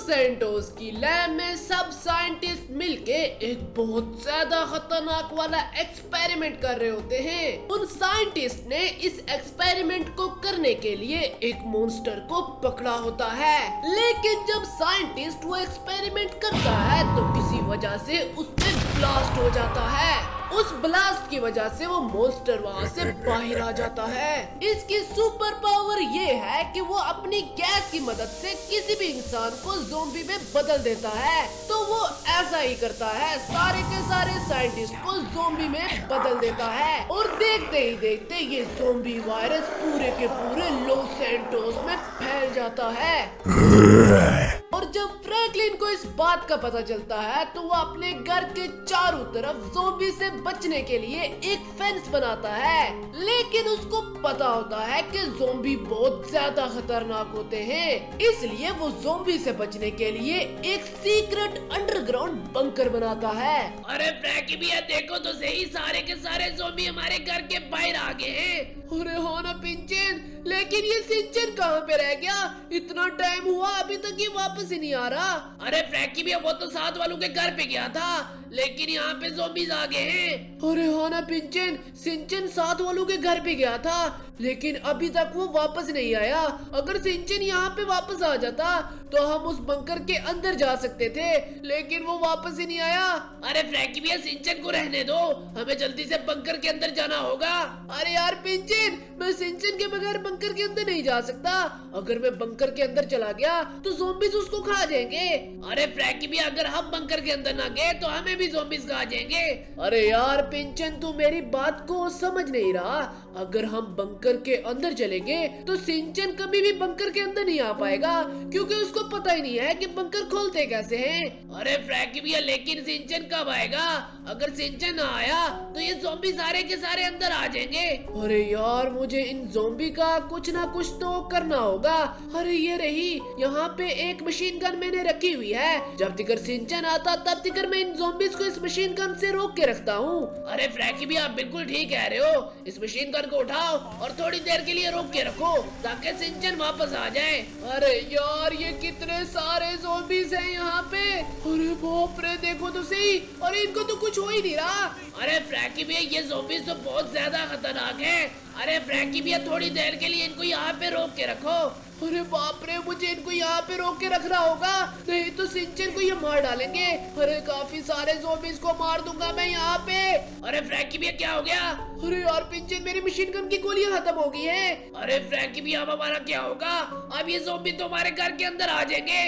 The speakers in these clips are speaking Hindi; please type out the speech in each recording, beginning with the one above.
सैंटोस की लैब में सब साइंटिस्ट मिलके एक बहुत ज्यादा खतरनाक वाला एक्सपेरिमेंट कर रहे होते हैं। उन साइंटिस्ट ने इस एक्सपेरिमेंट को करने के लिए एक मॉन्स्टर को पकड़ा होता है, लेकिन जब साइंटिस्ट वो एक्सपेरिमेंट करता है तो किसी वजह से उस पे ब्लास्ट हो जाता है। उस ब्लास्ट की वजह से वो मॉन्स्टर वहाँ से बाहर आ जाता है। इसकी सुपर पावर ये है कि वो अपनी गैस की मदद से किसी भी इंसान को ज़ोंबी में बदल देता है। तो वो ऐसा ही करता है, सारे के सारे साइंटिस्ट को ज़ोंबी में बदल देता है और देखते ही देखते ये ज़ोंबी वायरस पूरे के पूरे लॉस सैंटोस में फैल जाता है। और जब फ्रैंकलिन को इस बात का पता चलता है तो वो अपने घर के चारों तरफ ज़ोंबी से बचने के लिए एक फेंस बनाता है, लेकिन उसको पता होता है कि ज़ोंबी बहुत ज्यादा खतरनाक होते हैं, इसलिए वो ज़ोंबी से बचने के लिए एक सीक्रेट अंडरग्राउंड बंकर बनाता है। अरे फ्रैंकी भैया देखो तो सही, सारे के सारे ज़ोंबी हमारे घर के बाहर आ गए हैं। अरे हाँ ना पिंचन, लेकिन ये सिंचन कहाँ पे रह गया? इतना टाइम हुआ अभी तक ये वापस ही नहीं आ रहा। अरे फ्रैंकी भैया वो तो साथ वालों के घर पे गया था, लेकिन यहाँ पे ज़ोंबीज आ गए हैं। अरे हाँ ना पिंचन, सिंचन साथ वालों के घर पे गया था, लेकिन अभी तक वो वापस नहीं आया। अगर सिंचन यहाँ पे वापस आ जाता तो हम उस बंकर के अंदर जा सकते थे, लेकिन वो वापस ही नहीं आया। अरे फ्रैंकी भैया सिंचन को रहने दो, हमें जल्दी से बंकर के अंदर जाना होगा। अरे यार पिंचन, मैं सिंचन के बगैर बंकर के अंदर नहीं जा सकता। अगर मैं बंकर के अंदर चला गया तो ज़ोंबीज उसको खा जाएंगे। अरे फ्रैंकी भैया अगर हम बंकर के अंदर ना गए तो हमें भी ज़ोंबीज खा जाएंगे। अरे यार पिंचन, तू मेरी बात को समझ नहीं रहा। अगर हम बंकर के अंदर चलेंगे तो सिंचन कभी भी बंकर के अंदर नहीं आ पाएगा, क्योंकि उसको पता ही नहीं है कि बंकर खोलते कैसे हैं। अरे फ्रैंकी भैया लेकिन सिंचन कब आएगा? अगर सिंचन ना आया तो ये ज़ोंबी सारे के सारे अंदर आ जाएंगे। अरे यार मुझे इन ज़ोंबी का कुछ ना कुछ तो करना होगा। अरे ये रही, यहाँ पे एक मशीन गन मैंने रखी हुई है। जब तक सिंचन आता तब तक मैं इन ज़ोंबीज को इस मशीन गन से रोक के रखता हूँ। अरे फ्रैंकी भैया आप बिल्कुल ठीक कह रहे हो, इस मशीन गन को उठाओ और थोड़ी देर के लिए रोक के रखो ताकि सिंचन वापस आ जाए। अरे यार ये कितने सारे ज़ोंबीज हैं यहाँ पे। अरे बाप रे, देखो तो सही, और इनको तो कुछ हो ही नहीं रहा। अरे फ्रैंकी भैया ये ज़ोंबीज तो बहुत ज्यादा खतरनाक है। अरे फ्रैंकी भैया थोड़ी देर के लिए इनको यहाँ पे रोक के रखो। अरे बाप रे, मुझे इनको यहाँ पे रोक के रखना होगा, नहीं तो सिंचन को ये मार डालेंगे। अरे काफी सारे ज़ोंबीज को मार दूंगा मैं यहाँ पे। अरे फ्रैंकी भैया क्या हो गया? अरे यार पिंचन, मेरी मशीन गन की गोलियां खत्म हो गई है। अरे फ्रैंकी भैया अब हमारा क्या होगा? अब ये ज़ोंबी तो हमारे घर के अंदर आ जाएंगे।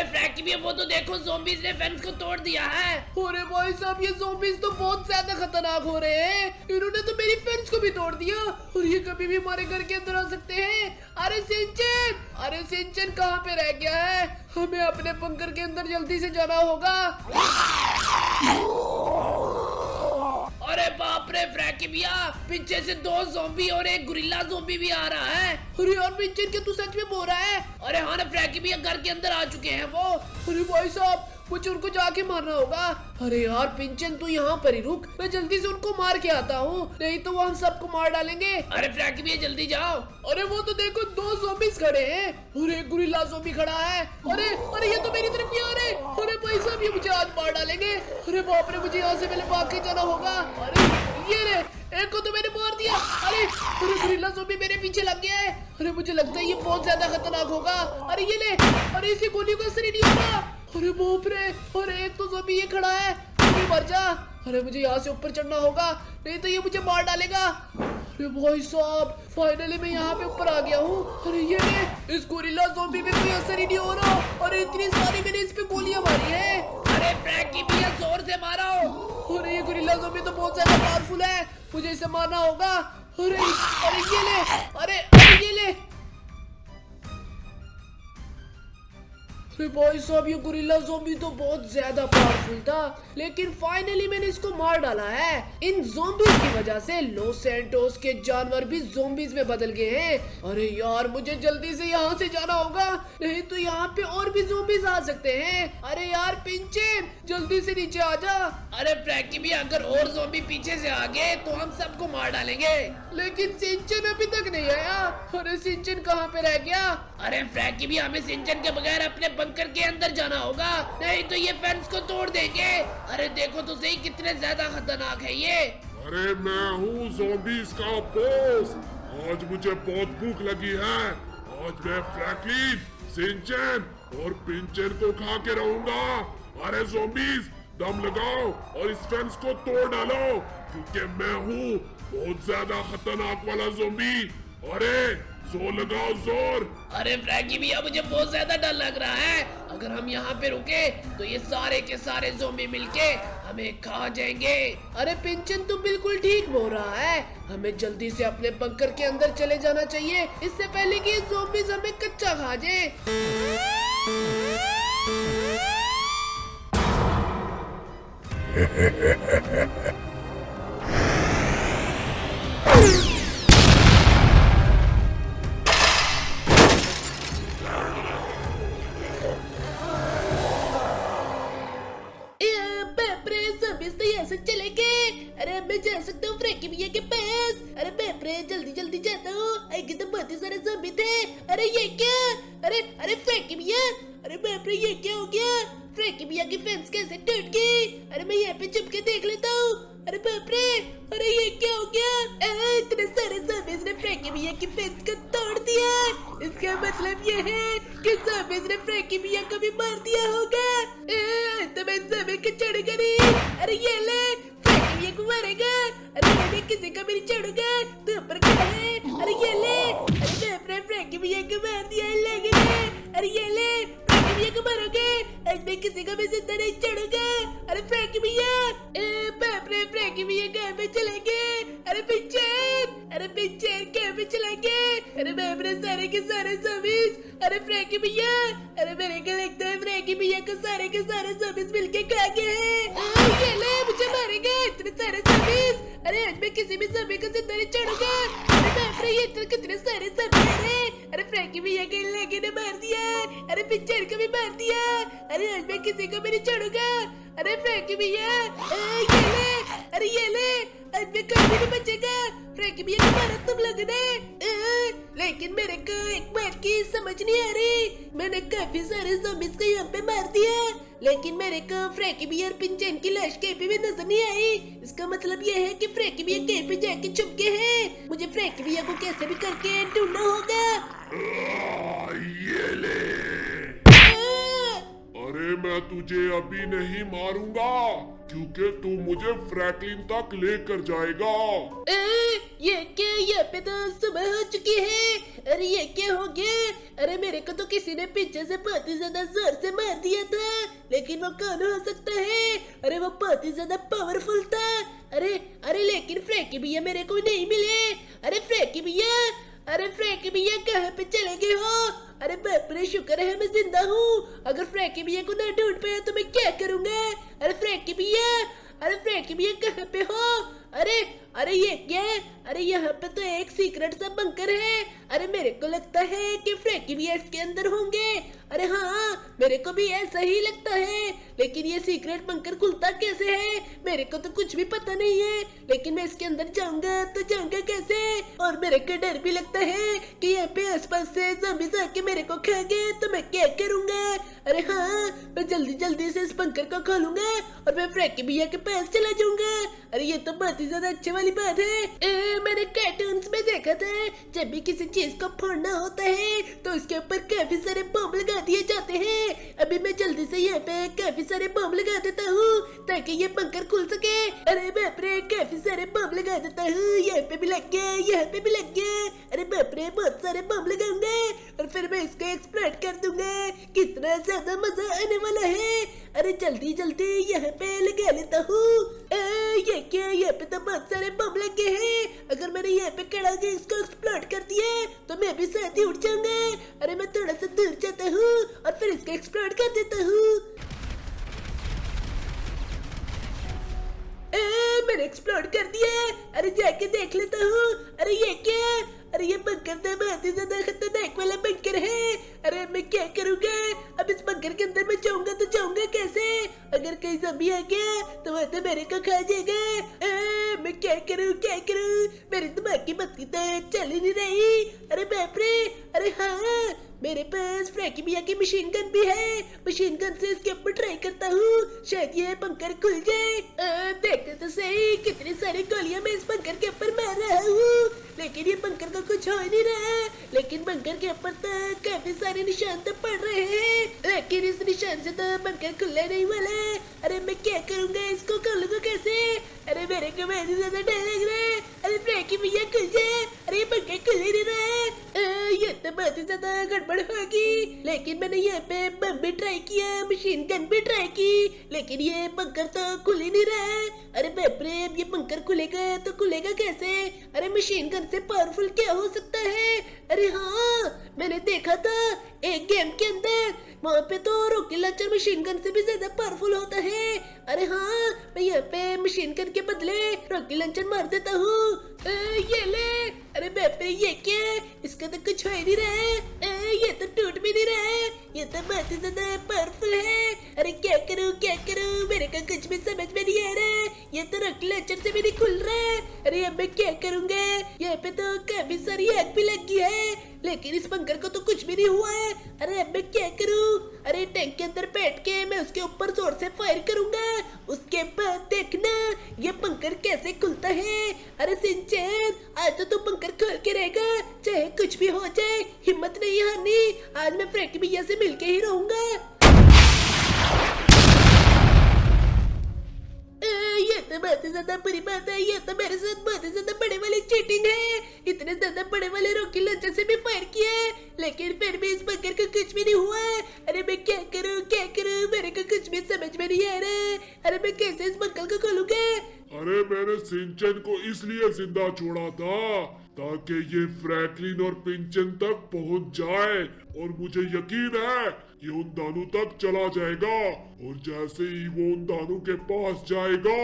फ्रैंकी भैया वो तो देखो ज़ोंबीज ने फेंस को तोड़ दिया है। अरे भाई साहब, ये ज़ोंबीज तो बहुत ज्यादा खतरनाक हो रहे हैं। इन्होंने तो मेरी फेंस को भी तोड़ दिया और ये कभी भी हमारे घर के अंदर आ सकते हैं। अरे सिंचन कहाँ पे रह गया है? हमें अपने बंकर के अंदर जल्दी से जाना होगा। अरे बाप रे फ्रैंकी भैया, पीछे से 2 ज़ोंबी और एक गुरिल्ला ज़ोंबी भी आ रहा है। अरे यार पिंचन, क्या तू सच में बोल रहा है? अरे हाँ ना फ्रैंकी भैया, घर के अंदर आ चुके हैं वो। अरे भाई साहब, मुझे उनको जाके मारना होगा। अरे यार पिंचन, तू यहाँ पर ही रुक, मैं जल्दी से उनको मार के आता हूँ, नहीं तो वो हम सबको मार डालेंगे। अरे फ्रैंकी भैया जल्दी जाओ। अरे वो तो देखो 2 ज़ोंबीज खड़े हैं और एक गुरिल्ला ज़ोंबी खड़ा है। अरे ये तो मेरी तरफ ही आ रहे। अरे भाई साहब, ये मुझे आज मार डालेंगे। अरे बाप रे, मुझे यहाँ से पहले भाग के जाना होगा। अरे ये रे, एक को तो मैंने मार दिया। अरे गुरिल्ला ज़ोंबी मेरे पीछे लग गया है। अरे मुझे लगता है ये बहुत ज्यादा खतरनाक होगा। अरे ये ले, अरे इसी गोली को असर ही नहीं होगा। अरे बाप रे, अरे एक तो ज़ोंबी ये खड़ा है, मर जा। अरे मुझे यहाँ से ऊपर चढ़ना होगा, नहीं तो ये मुझे मार डालेगा। अरे भाई साहब, फाइनली मैं यहाँ पे ऊपर आ गया हूँ। अरे ये ले, इस गोरिल्ला ज़ोंबी पे कोई असर ही नहीं हो रहा। अरे इतनी सारी मैंने इस पे गोलियां मारी है। अरे फ्रैंकी भैया जोर से मारो। अरे ये गोरिल्ला ज़ोंबी तो बहुत ज्यादा पावरफुल है, मुझे इसे मारना होगा। अरे ये ले, अरे ये ले। अरे भाई साहब, ये गोरिल्ला ज़ॉम्बी तो बहुत ज्यादा पावरफुल था, लेकिन फाइनली मैंने इसको मार डाला है। इन ज़ॉम्बीज की वजह से लॉस सैंटोस के जानवर भी ज़ॉम्बीज में बदल गए हैं। अरे यार, मुझे जल्दी से यहाँ से जाना होगा, नहीं तो यहाँ पे और भी ज़ॉम्बीज आ सकते हैं। अरे यार पिंचन, जल्दी से नीचे आ जा। अरे फ्रैंकी भी, अगर और ज़ॉम्बी पीछे से आ गए तो हम सबको मार डालेंगे। लेकिन सिंचन अभी तक नहीं आया। अरे सिंचन कहाँ पे रह गया? अरे फ्रैंकी भी, हमें सिंचन के बगैर अपने बंकर के अंदर जाना होगा, नहीं तो ये फेंस को तोड़ देंगे। अरे देखो तो सही कितने ज्यादा खतरनाक है ये। अरे मैं हूँ ज़ॉम्बीज़ का बॉस। आज मुझे बहुत भूख लगी है। आज मैं फ्रैंकलिन, सिंचन और पिंचन को खा के रहूंगा। अरे ज़ॉम्बीज़, दम लगाओ और इस फेंस को तोड़ डालो, क्योंकि मैं हूँ बहुत ज्यादा खतरनाक वाला ज़ॉम्बी। अरे जोर लगाओ, जोर। अरे फ्रैंकी भैया, मुझे बहुत ज्यादा डर लग रहा है। अगर हम यहाँ पे रुके तो ये सारे के सारे ज़ॉम्बी मिलके हमें खा जाएंगे। अरे पिंचन, तू बिल्कुल ठीक बोल रहा है। हमें जल्दी से अपने बंकर के अंदर चले जाना चाहिए, इससे पहले कि ये ज़ॉम्बीज़ हमें कच्चा खा जाए। चलेंगे। अरे मैं जा सकता हूँ फ्रैंकी भैया के पास। अरे बाप रे, जल्दी जल्दी जाता हूँ, आगे तो बहुत ही सारे ज़ॉम्बी थे। अरे ये क्या? अरे अरे फ्रैंकी भैया, अरे बाप रे, ये क्या हो गया? फ्रैंकी भैया की फेंस कैसे टूट गई? अरे मैं यहाँ पे छुप के देख लेता हूँ। अरे बाप रे, अरे ये क्या हो गया? इतने सारे ज़ॉम्बीज़ ने फ्रैंकी भैया की फेंस को तोड़ दिया। इसका मतलब ये है कि ज़ॉम्बीज़ ने फ्रैंकी भैया को भी मार दिया होगा। तो मैं ज़ॉम्बी को छोड़ूंगा नहीं। अरे ये ले, फ्रैंकी भैया को मारेगा। अरे मैं किसी को भी नहीं छोड़ूंगा। तू ऊपर खड़ा है। अरे ये ले, अरे बाप रे, फ्रैंकी भैया को मार दिया लगने। अरे ये ले, फ्रैंकी भैया को मारोगे? आज मैं किसी को भी जिंदा नहीं छोड़ूंगा। अरे फ्रैंकी भैया, बाप रे, फ्रैंकी भैया कहाँ पे चले गए? अरे पिंचन, अरे पिंचन कहाँ पे चले गए? अरे बाप रे, सारे के सारे ज़ॉम्बीज़। अरे फ्रैंकी भैया, अरे मेरे को लगता है फ्रैंकी भैया को सारे के सारे ज़ॉम्बीज़ मिलके खा गए हैं। ये ले, मुझे मारेगा इतने सारे ज़ॉम्बीज़। अरे आज मैं किसी भी ज़ॉम्बी को जिंदा नहीं छोड़ूंगा। अरे बाप रे, ये तो कितने सारे ज़ॉम्बी हैं। अरे फ्रैंकी भैया को इन लोगों ने मार दिया। अरे पिंचन को भी मार दिया। अरे आज मैं किसी को भी नहीं छोड़ूंगा। अरे फ्रैंकी भैया, ये ले, अरे ये ले, आज मैं कोई भी नहीं बचेगा। फ्रैंकी भैया को मारा तुम लोगों ने। लेकिन मेरे को एक बात की समझ नहीं आ रही। मैंने काफी सारे ज़ॉम्बीज़ को यहाँ पे मार दिया, लेकिन मेरे को फ्रैंकी भैया और पिंचन की लाश कहीं पे भी नजर नहीं आई। इसका मतलब ये है कि फ्रैंकी भैया कहीं पे जाके छुप गए हैं। मुझे फ्रैंकी भैया को कैसे भी करके ढूंढना होगा। ये ले। अरे मैं तुझे अभी नहीं मारूंगा, क्योंकि तू मुझे फ्रैंकलिन तक लेकर जाएगा। ये क्या? यहाँ पे तो सुबह हो चुकी है। अरे ये क्या हो गया? अरे मेरे को तो किसी ने पीछे से बहुत ही ज्यादा जोर से मार दिया था, लेकिन वो कौन हो सकता है? अरे वो बहुत ही ज्यादा पावरफुल था। अरे अरे लेकिन फ्रैंकी भैया मेरे को नहीं मिले। अरे फ्रैंकी भैया, अरे फ्रैंकी भैया कहाँ पे चले गए हो? अरे बाप रे, शुक्र है मैं जिंदा हूँ। अगर फ्रैंकी भैया को ना ढूंढ पाया तो मैं क्या करूँगा? अरे फ्रैंकी भैया, अरे फ्रैंकी भैया कहाँ पे हो? अरे अरे ये क्या? अरे यहाँ पे तो एक सीक्रेट सा बंकर है। अरे मेरे को लगता है कि फ्रैंकी भैया इसके अंदर होंगे। अरे हाँ, मेरे को भी ऐसा ही लगता है, लेकिन ये सीक्रेट बंकर खुलता कैसे है मेरे को तो कुछ भी पता नहीं है। लेकिन मैं इसके अंदर जाऊंगा तो जाऊंगा कैसे? और मेरे को डर भी लगता है कि यहाँ पे आसपास से ज़ॉम्बीज़ आके मेरे को खा गए तो मैं क्या करूंगा? अरे हाँ, मैं जल्दी जल्दी से इस बंकर को खोलूंगा और मैं फ्रैंकी भैया के पास चला जाऊंगा। अरे ये तो बहुत ही ज्यादा अच्छे वाली बात है। मैंने कार्टून्स में देखा था, जब भी किसी चीज को फोड़ना होता है तो उसके ऊपर काफी सारे बम लगा दिए जाते हैं। अभी मैं जल्दी से यहाँ पे काफी सारे बम लगा देता हूँ ताकि ये बंकर खुल सके। अरे बाप रे, काफी सारे बम लगा देता हूँ। यहाँ पे भी लग गया, यहाँ पे भी लग गया। अरे बाप रे, बहुत सारे बम लगाऊंगा और फिर मैं इसको एक्सप्लोड कर दूंगा। कितना ज्यादा मजा आने वाला है। अरे जल्दी जल्दी यहाँ पे लगा लेता हूँ। ये क्या? यहाँ पे तो बहुत सारे बम लगे हैं। अगर मैंने यहाँ पे खड़ा के इसको एक्सप्लोड कर दिया तो मैं भी साथ ही उठ जाऊंगा। अरे मैं थोड़ा सा दूर जाता हूँ और फिर इसको एक्सप्लोड मैंने एक्सप्लोर कर दिया। अरे जाके देख लेता हूँ। अरे ये क्या? अरे ये बंकर तो बहुत ही ज्यादा खतरनाक वाला बंकर है। अरे मैं क्या करूँगा? अब इस बंकर के अंदर मैं जाऊंगा तो जाऊंगा कैसे? अगर कहीं ज़ॉम्बी आ गया तो वो तो मेरे को खा जाएगा। मैं क्या करूँ क्या करूँ? मेरे दिमाग की बत्ती तो चल ही नहीं रही। अरे बाप रे! अरे हाँ, मेरे पास फ्रैंकी की मशीन गन भी है। मशीन गन से इसके ऊपर ट्राई करता हूँ, शायद ये बंकर खुल जाए। देखते तो सही कितनी सारी गोलियां मैं इस बंकर के ऊपर मार रहा हूँ, लेकिन ये बंकर को कुछ हो नहीं रहा। लेकिन बंकर के ऊपर तो काफी सारे निशान तो पड़ रहे हैं, लेकिन इस निशान से तो बंकर खुलने नहीं वाला। अरे मैं क्या करूँगा? इसको खोलूंगा कैसे? अरे मेरे को बहुत ही ज्यादा डर लग रहा है। अरे फ्रैंकी भैया खुल जाए। अरे ये बंकर खुल ही नहीं रहा है। ये तो बहुत ही ज्यादा गड़बड़ होगी। लेकिन मैंने यहाँ पे बम भी ट्राई किया, मशीन गन भी ट्राई की, लेकिन ये बंकर तो खुल ही नहीं रहा है। अरे बाप रे! अब ये बंकर खुलेगा तो खुलेगा कैसे? अरे मशीन गन से पावरफुल क्या हो सकता है? अरे हाँ, मैंने देखा था एक गेम के अंदर, वहाँ पे तो रॉकेट लॉन्चर मशीन गन से भी ज्यादा पावरफुल होता है। अरे हाँ, मैं यहाँ पे मशीन गन के बदले रॉकेट लॉन्चर मार देता हूँ। ये ले। अरे बाप रे! ये क्या? इसका तो कुछ हो ही नहीं रहा है। ये तो टूट भी नहीं रहा है। ये तो बहुत ही ज्यादा पावरफुल है। अरे क्या करूँ क्या करूँ? मेरे को कुछ भी समझ में नहीं आ रहा। ये तो रॉकेट लॉन्चर से भी नहीं खुल रहा है। अरे अब मैं क्या करूँगा? यहाँ पे तो काफी सारी आग भी लगी है, लेकिन इस बंकर को तो कुछ भी नहीं हुआ है। अरे अब मैं क्या करूँ? अरे टैंक के अंदर बैठ के मैं उसके ऊपर जोर से फायर करूंगा, उसके बाद देखना ये बंकर कैसे खुलता है। अरे सिंचन, आज तो तू बंकर खोल के रहेगा, चाहे कुछ भी हो जाए। हिम्मत नहीं हारनी, आज मैं फ्रैंकी भैया से मिलके ही रहूंगा। ये तो बहुत ही ज्यादा बुरी बात है। ये तो मेरे साथ बहुत ही ज्यादा बड़े वाली चीटिंग है। इतने ज्यादा बड़े वाले रॉकेट लॉन्चर से भी फायर किया है, लेकिन फिर भी इस बंकर को कुछ भी नहीं हुआ। अरे मैं क्या करूँ क्या करूँ? मेरे को कुछ भी समझ में नहीं आ रहा। अरे मैं कैसे इस बंकर को खोलूंगा? अरे मैंने सिंचन को इसलिए जिंदा छोड़ा था ताकि ये फ्रैंकलिन और पिंचन तक पहुंच जाए, और मुझे यकीन है ये उन दानू तक चला जाएगा, और जैसे ही वो उन दानू के पास जाएगा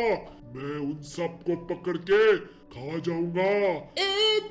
मैं उन सबको पकड़ के खा जाऊंगा।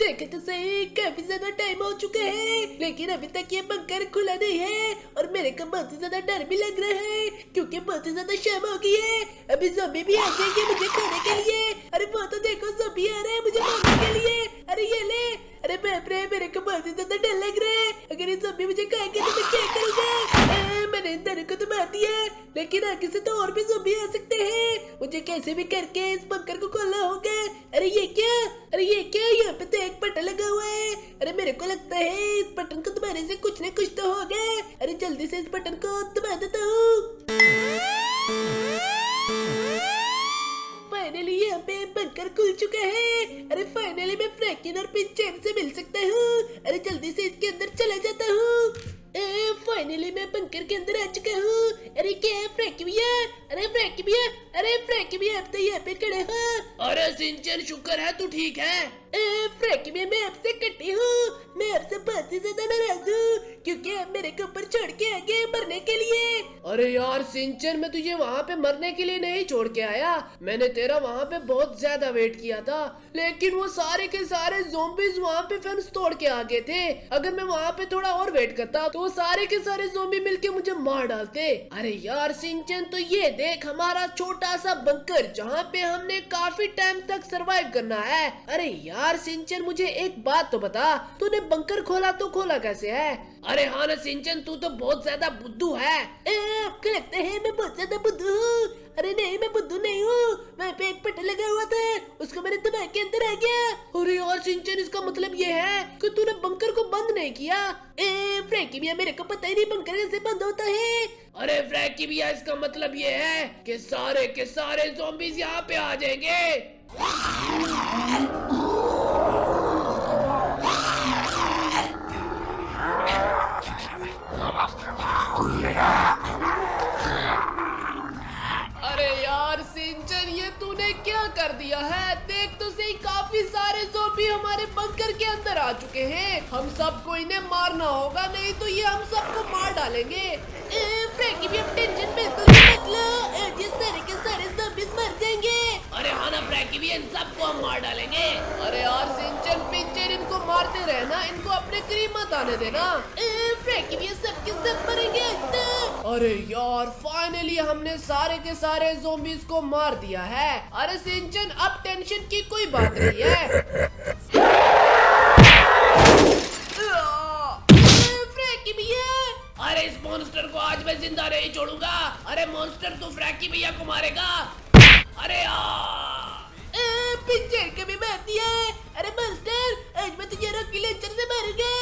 देखे तो सही, काफी ज्यादा टाइम हो चुका है, लेकिन अभी तक ये बंकर खुला नहीं है, और मेरे को बहुत ही ज्यादा डर भी लग रहा है क्योंकि बहुत ही ज्यादा शाम हो गई है। अभी ज़ॉम्बी भी आ जाएंगे मुझे खाने के लिए। अरे वो तो देखो, ज़ॉम्बी आ रहे हैं मुझे मारने के लिए। अरे ये ले। अरे बाप रे! मेरे को बहुत ही ज्यादा डर लग रहा है। अगर ये ज़ॉम्बी मुझे खाएंगे तो मैं क्या करूँगा? मैंने इन दोनों को तो मार दिया, लेकिन आगे से तो और भी ज़ॉम्बी आ सकते हैं। मुझे कैसे भी करके इस बंकर को खोलना होगा। अरे ये क्या? अरे ये क्या? यहाँ पे तो एक बटन लगा हुआ है। अरे मेरे को लगता है इस बटन को दबाने से कुछ न कुछ तो होगा। अरे जल्दी से इस बटन को दबा देता हूँ। फाइनली यहाँ पे बंकर खुल चुका है। अरे फाइनली मैं फ्रैंकलिन और पिंचन से मिल सकता हूँ। अरे जल्दी से इसके अंदर चला जाता हूँ। फाइनली मैं बंकर के अंदर आ चुका हूँ। अरे क्या है फ्रैंकी भैया? अरे फ्रैंकी भैया! अरे फ्रैंकी भैया, आप तो यहाँ पे खड़े हो। अरे सिंचन, शुक्र है तू ठीक है। फ्रैंकी भैया, मैं आपसे कटी हूँ। मैं आपसे बहुत ही ज्यादा नाराज हूँ क्योंकि आप मेरे को ऊपर छोड़ के आगे मरने के लिए। अरे यार सिंचन, मैं तुझे वहाँ पे मरने के लिए नहीं छोड़ के आया। मैंने तेरा वहाँ पे बहुत ज्यादा वेट किया था, लेकिन वो सारे के सारे ज़ॉम्बीज वहाँ पे फेंस तोड़ के आ गए थे। अगर मैं वहाँ पे थोड़ा और वेट करता तो वो सारे के सारे ज़ॉम्बी मिलके मुझे मार डालते। अरे यार सिंचन, तो ये देख हमारा छोटा सा बंकर जहाँ पे हमने काफी टाइम तक सरवाइव करना है। अरे यार सिंचन, मुझे एक बात तो बता, तूने बंकर खोला तो खोला कैसे है? अरे हाँ ना सिंचन, तू तो बहुत ज्यादा बुद्धू है। आपको लगता है मैं बहुत ज्यादा बुद्धू हूँ? अरे नहीं, मैं बुद्धू नहीं हूँ। वहाँ पे एक बटन लगा हुआ था, उसको मैंने दबा के अंदर आ गया। अरे यार सिंचन, इसका मतलब ये है कि तूने बंकर को बंद नहीं किया। फ्रैंकी भैया, मेरे को पता ही नहीं बंकर कैसे बंद होता है। अरे फ्रैंकी भैया, इसका मतलब ये है कि सारे के सारे ज़ॉम्बीज यहाँ पे आ जाएंगे। अरे यार सिंचन, ये तूने क्या कर दिया है? देख तो सही, काफी सारे ज़ॉम्बी हमारे बंकर के अंदर आ चुके हैं। हम सबको इन्हें मारना होगा, नहीं तो ये हम सबको मार डालेंगे। फ्रैंकी भैया, टेंशन बिल्कुल मत लो, ये सारे के सारे ज़ॉम्बीज मर जाएंगे। अरे हाँ ना फ्रैंकी भी इन सबको हम मार डालेंगे। अरे यार सिंचन पिंचन इनको मारते रहना, इनको अपने करीब मत आने देना। फ्रैंकी भी सब के सब मरेंगे। अरे यार फाइनली हमने सारे के सारे ज़ॉम्बीज़ को मार दिया है। अरे सिंचन अब टेंशन की कोई बात नहीं है। फ्रैंकी भैया, अरे इस मॉन्स्टर को आज मैं जिंदा नहीं छोड़ूंगा। अरे मॉन्स्टर तू फ्रैंकी भैया को मारेगा। अरे यार पिंचर को भी मार दिया। अरे मास्टर आज मैं तुझे रॉकेट लॉन्चर से मारूंगा।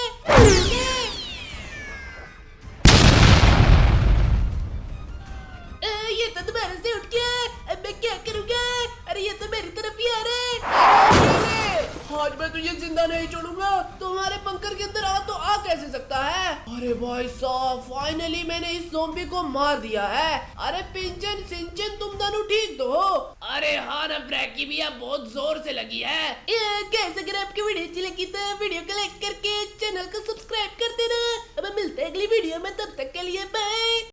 ये तो दोबारा से उठ गया, अब मैं क्या करूंगा? अरे ये तो मेरी तरफ ही आ रहा है। आज मैं तुझे जिंदा नहीं छोड़ूंगा। तुम्हारे बंकर के अंदर आ तो आ कैसे सकता है? अरे भाई साहब फाइनली मैंने इस ज़ॉम्बी को मार दिया है। अरे पिंचन सिंचन तुम दोनों ठीक तो हो? अरे हाँ ना फ्रैंकी भैया, बहुत जोर से लगी है। कैसे अगर आपकी वीडियो अच्छी लगी तो वीडियो को लाइक करके चैनल को सब्सक्राइब कर देना। अब मिलते हैं अगली वीडियो में, तब तक के लिए बाय।